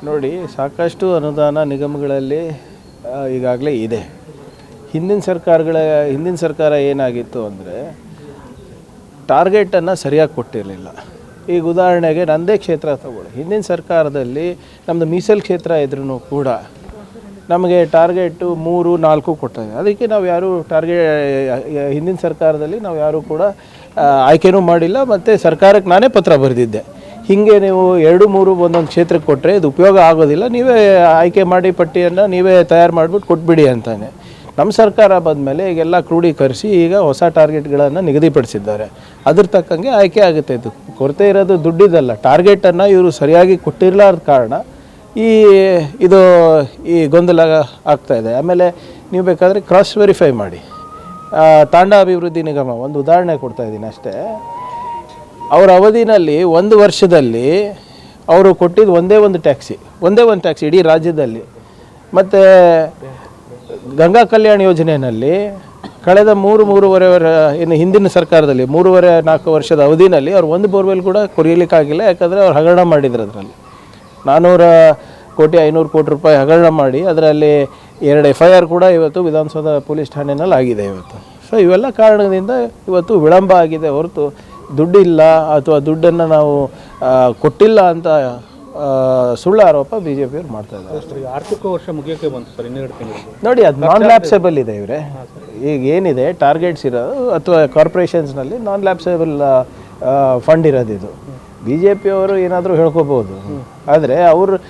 ನೋಡಿ, ಸಾಕಷ್ಟು ಅನುದಾನ ನಿಗಮಗಳಲ್ಲಿ ಈಗಾಗಲೇ ಇದೆ. ಹಿಂದಿನ ಸರ್ಕಾರ ಏನಾಗಿತ್ತು ಅಂದರೆ ಟಾರ್ಗೆಟನ್ನು ಸರಿಯಾಗಿ ಕೊಟ್ಟಿರಲಿಲ್ಲ. ಈಗ ಉದಾಹರಣೆಗೆ ನನ್ನದೇ ಕ್ಷೇತ್ರ ತಗೊಳ್ಳಿ. ಹಿಂದಿನ ಸರ್ಕಾರದಲ್ಲಿ ನಮ್ಮದು ಮೀಸಲು ಕ್ಷೇತ್ರ ಇದ್ರೂ ಕೂಡ ನಮಗೆ ಟಾರ್ಗೆಟು 3-4 ಕೊಟ್ಟಿದೆ. ಅದಕ್ಕೆ ನಾವು ಯಾರೂ ಹಿಂದಿನ ಸರ್ಕಾರದಲ್ಲಿ ನಾವು ಯಾರೂ ಕೂಡ ಆಯ್ಕೆನೂ ಮಾಡಿಲ್ಲ. ಮತ್ತು ಸರ್ಕಾರಕ್ಕೆ ನಾನೇ ಪತ್ರ ಬರೆದಿದ್ದೆ, ಹೀಗೆ ನೀವು 2-3 ಒಂದೊಂದು ಕ್ಷೇತ್ರಕ್ಕೆ ಕೊಟ್ಟರೆ ಇದು ಉಪಯೋಗ ಆಗೋದಿಲ್ಲ, ನೀವೇ ಆಯ್ಕೆ ಮಾಡಿ ಪಟ್ಟಿಯನ್ನು ನೀವೇ ತಯಾರು ಮಾಡಿಬಿಟ್ಟು ಕೊಟ್ಬಿಡಿ ಅಂತಾನೆ. ನಮ್ಮ ಸರ್ಕಾರ ಬಂದಮೇಲೆ ಈಗೆಲ್ಲ ಕ್ರೋಢೀಕರಿಸಿ ಈಗ ಹೊಸ ಟಾರ್ಗೆಟ್ಗಳನ್ನು ನಿಗದಿಪಡಿಸಿದ್ದಾರೆ. ಅದ್ರ ತಕ್ಕಂಗೆ ಆಯ್ಕೆ ಆಗುತ್ತೆ. ಇದು ಕೊರತೆ ಇರೋದು ದುಡ್ಡಿದಲ್ಲ, ಟಾರ್ಗೆಟನ್ನು ಇವರು ಸರಿಯಾಗಿ ಕೊಟ್ಟಿರಲಾರ್ದ ಕಾರಣ ಈ ಗೊಂದಲ ಆಗ್ತಾಯಿದೆ. ಆಮೇಲೆ ನೀವು ಬೇಕಾದರೆ ಕ್ರಾಸ್ ವೆರಿಫೈ ಮಾಡಿ. ತಾಂಡ ಅಭಿವೃದ್ಧಿ ನಿಗಮ ಒಂದು ಉದಾಹರಣೆ ಕೊಡ್ತಾಯಿದ್ದೀನಿ ಅಷ್ಟೇ. ಅವರ ಅವಧಿನಲ್ಲಿ 1 ವರ್ಷದಲ್ಲಿ ಅವರು ಕೊಟ್ಟಿದ್ದು ಒಂದೇ ಒಂದು ಟ್ಯಾಕ್ಸಿ ಇಡೀ ರಾಜ್ಯದಲ್ಲಿ. ಮತ್ತು ಗಂಗಾ ಕಲ್ಯಾಣ ಯೋಜನೆಯಲ್ಲಿ ಕಳೆದ 3-3.5 ಇನ್ನು ಹಿಂದಿನ ಸರ್ಕಾರದಲ್ಲಿ 3.5-4 ವರ್ಷದ ಅವಧಿನಲ್ಲಿ ಅವ್ರು ಒಂದು ಬೋರ್ವೆಲ್ ಕೂಡ ಕೊರಿಯಲಿಕ್ಕಾಗಿಲ್ಲ. ಯಾಕಂದರೆ ಅವ್ರು ಹಗರಣ ಮಾಡಿದ್ರು. ಅದರಲ್ಲಿ 400 ಕೋಟಿ 500 ಕೋಟಿ ರೂಪಾಯಿ ಹಗರಣ ಮಾಡಿ ಅದರಲ್ಲಿ 2 FIR ಕೂಡ ಇವತ್ತು ವಿಧಾನಸೌಧ ಪೊಲೀಸ್ ಠಾಣೆಯಲ್ಲಿ ಆಗಿದೆ ಇವತ್ತು. ಸೊ ಇವೆಲ್ಲ ಕಾರಣದಿಂದ ಇವತ್ತು ವಿಳಂಬ ಆಗಿದೆ ಹೊರತು ದುಡ್ಡಿಲ್ಲ ಅಥವಾ ದುಡ್ಡನ್ನು ನಾವು ಕೊಟ್ಟಿಲ್ಲ ಅಂತ ಸುಳ್ಳು ಆರೋಪ BJಪಿಯವ್ರು ಮಾಡ್ತಾ ಇದ್ದಾರೆ. ಆರ್ಥಿಕ ವರ್ಷ ಮುಗಿಯೋಕ್ಕೆ ಬಂತು ಸರ್, 2 ತಿಂಗಳು ನೋಡಿ. ಅದು ನಾನ್ ಲ್ಯಾಪ್ಸೇಬಲ್ ಇದೆ ಇವರೇ. ಈಗ ಏನಿದೆ ಟಾರ್ಗೆಟ್ಸ್ ಇರೋದು ಅಥವಾ ಕಾರ್ಪೊರೇಷನ್ಸ್ನಲ್ಲಿ ನಾನ್ ಲ್ಯಾಪ್ಸೇಬಲ್ ಫಂಡ್ ಇರೋದು. ಇದು BJಪಿಯವರು ಏನಾದರೂ ಹೇಳ್ಕೋಬೋದು, ಆದರೆ ಅವ್ರ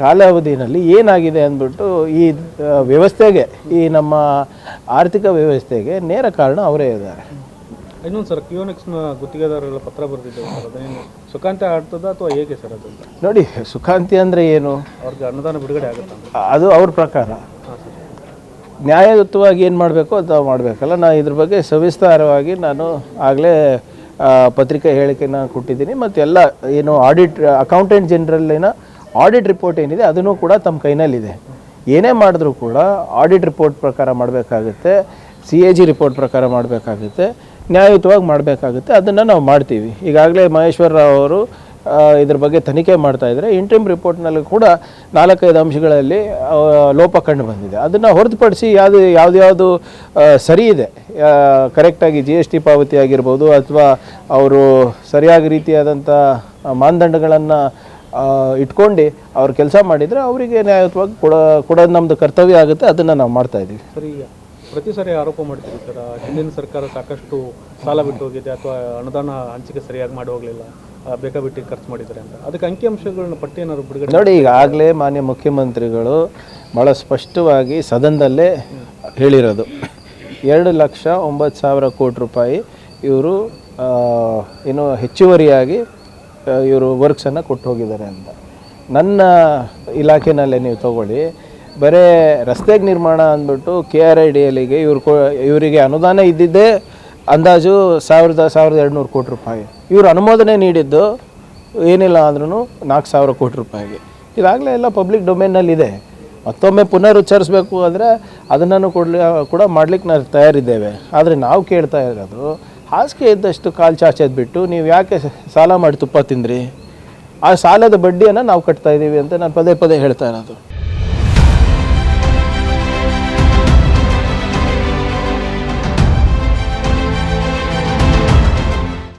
ಕಾಲಾವಧಿನಲ್ಲಿ ಏನಾಗಿದೆ ಅಂದ್ಬಿಟ್ಟು ಈ ವ್ಯವಸ್ಥೆಗೆ, ಈ ನಮ್ಮ ಆರ್ಥಿಕ ವ್ಯವಸ್ಥೆಗೆ ನೇರ ಕಾರಣ ಅವರೇ ಇದ್ದಾರೆ. ಇನ್ನೊಂದು ಸರ್, ಕಿಯೋನಿಕ್ಸ್ನ ಗುತ್ತಿಗೆದಾರರೆಲ್ಲ ಪತ್ರ ಬರೆದಿದ್ದೇವೆ ಸರ್, ಅದೇನು ಸುಖಾಂತಿ ಆಗ್ತದ ಅಥವಾ ಹೇಗೆ ಸರ್? ಅದು ನೋಡಿ, ಸುಖಾಂತಿ ಅಂದರೆ ಏನು? ಅವ್ರಿಗೆ ಅನುದಾನ ಬಿಡುಗಡೆ ಆಗುತ್ತೆ ಅದು ಅವ್ರ ಪ್ರಕಾರ. ನ್ಯಾಯಯುತವಾಗಿ ಏನು ಮಾಡಬೇಕು ಅದು ಮಾಡಬೇಕಲ್ಲ. ನಾನು ಇದ್ರ ಬಗ್ಗೆ ಸವಿಸ್ತಾರವಾಗಿ ನಾನು ಆಗಲೇ ಪತ್ರಿಕೆ ಹೇಳಿಕೆನ ಕೊಟ್ಟಿದ್ದೀನಿ. ಮತ್ತು ಎಲ್ಲ ಏನು ಅಕೌಂಟೆಂಟ್ ಜನರಲ್ಲಿನ ಆಡಿಟ್ ರಿಪೋರ್ಟ್ ಏನಿದೆ ಅದನ್ನು ಕೂಡ ತಮ್ಮ ಕೈನಲ್ಲಿದೆ. ಏನೇ ಮಾಡಿದ್ರೂ ಕೂಡ ಆಡಿಟ್ ರಿಪೋರ್ಟ್ ಪ್ರಕಾರ ಮಾಡಬೇಕಾಗುತ್ತೆ, CAG ರಿಪೋರ್ಟ್ ಪ್ರಕಾರ ಮಾಡಬೇಕಾಗುತ್ತೆ, ನ್ಯಾಯಯುತವಾಗಿ ಮಾಡಬೇಕಾಗುತ್ತೆ. ಅದನ್ನು ನಾವು ಮಾಡ್ತೀವಿ. ಈಗಾಗಲೇ ಮಹೇಶ್ವರ ರಾವ್ ಅವರು ಇದ್ರ ಬಗ್ಗೆ ತನಿಖೆ ಮಾಡ್ತಾಯಿದ್ರೆ ಇಂಟ್ರಿಮ್ ರಿಪೋರ್ಟ್ನಲ್ಲಿ ಕೂಡ 4-5 ಅಂಶಗಳಲ್ಲಿ ಲೋಪ ಕಂಡು ಬಂದಿದೆ. ಅದನ್ನು ಹೊರತುಪಡಿಸಿ ಯಾವುದು ಸರಿ ಇದೆ, ಕರೆಕ್ಟಾಗಿ GST ಪಾವತಿ ಆಗಿರ್ಬೋದು ಅಥವಾ ಅವರು ಸರಿಯಾಗಿ ರೀತಿಯಾದಂಥ ಮಾನದಂಡಗಳನ್ನು ಇಟ್ಕೊಂಡು ಅವ್ರು ಕೆಲಸ ಮಾಡಿದರೆ ಅವರಿಗೆ ನ್ಯಾಯಯುತವಾಗಿ ಕೊಡೋದು ನಮ್ಮದು ಕರ್ತವ್ಯ ಆಗುತ್ತೆ. ಅದನ್ನು ನಾವು ಮಾಡ್ತಾಯಿದ್ದೀವಿ. ಸರಿ, ಪ್ರತಿ ಸಾರಿ ಆರೋಪ ಮಾಡ್ತೀವಿ ಸರ್, ಹಿಂದಿನ ಸರ್ಕಾರ ಸಾಕಷ್ಟು ಸಾಲ ಬಿಟ್ಟು ಹೋಗಿದೆ ಅಥವಾ ಅನುದಾನ ಹಂಚಿಕೆ ಸರಿಯಾಗಿ ಮಾಡಿ ಹೋಗಲಿಲ್ಲ, ಬೇಕಾಬಿಟ್ಟು ಖರ್ಚು ಮಾಡಿದ್ದಾರೆ ಅಂತ. ಅದಕ್ಕೆ ಅಂಕಿಅಂಶಗಳನ್ನ ಪಟ್ಟಿ ಏನಾದ್ರು ಬಿಡುಗಡೆ ನೋಡಿ. ಈಗಾಗಲೇ ಮಾನ್ಯ ಮುಖ್ಯಮಂತ್ರಿಗಳು ಭಾಳ ಸ್ಪಷ್ಟವಾಗಿ ಸದನದಲ್ಲೇ ಹೇಳಿರೋದು, 2,09,000 ಕೋಟಿ ರೂಪಾಯಿ ಇವರು ಏನು ಹೆಚ್ಚುವರಿಯಾಗಿ ಇವರು ವರ್ಕ್ಸನ್ನು ಕೊಟ್ಟು ಹೋಗಿದ್ದಾರೆ ಅಂತ. ನನ್ನ ಇಲಾಖೆನಲ್ಲೇ ನೀವು ತಗೊಳ್ಳಿ, ಬರೀ ರಸ್ತೆಗೆ ನಿರ್ಮಾಣ ಅಂದ್ಬಿಟ್ಟು KRIDLಗೆ ಇವರಿಗೆ ಅನುದಾನ ಇದ್ದಿದ್ದೇ ಅಂದಾಜು 1,200 ಕೋಟಿ ರೂಪಾಯಿ. ಇವರು ಅನುಮೋದನೆ ನೀಡಿದ್ದು ಏನಿಲ್ಲ ಅಂದ್ರೂ 4,000 ಕೋಟಿ ರೂಪಾಯಿಗೆ. ಇದಾಗಲೇ ಎಲ್ಲ ಪಬ್ಲಿಕ್ ಡೊಮೇನ್ನಲ್ಲಿದೆ. ಮತ್ತೊಮ್ಮೆ ಪುನರುಚ್ಚರಿಸಬೇಕು ಅಂದರೆ ಅದನ್ನು ಕೂಡ ಮಾಡಲಿಕ್ಕೆ ನಾವು ತಯಾರಿದ್ದೇವೆ. ಆದರೆ ನಾವು ಕೇಳ್ತಾ ಇರೋದು, ಹಾಸಿಗೆ ಇದ್ದಷ್ಟು ಕಾಲು ಚಾಚೋದು ಬಿಟ್ಟು ನೀವು ಯಾಕೆ ಸಾಲ ಮಾಡಿ ತುಪ್ಪ ತಿಂದ್ರಿ? ಆ ಸಾಲದ ಬಡ್ಡಿಯನ್ನು ನಾವು ಕಟ್ತಾ ಇದ್ದೀವಿ ಅಂತ ನಾನು ಪದೇ ಹೇಳ್ತಾ ಇರೋದು.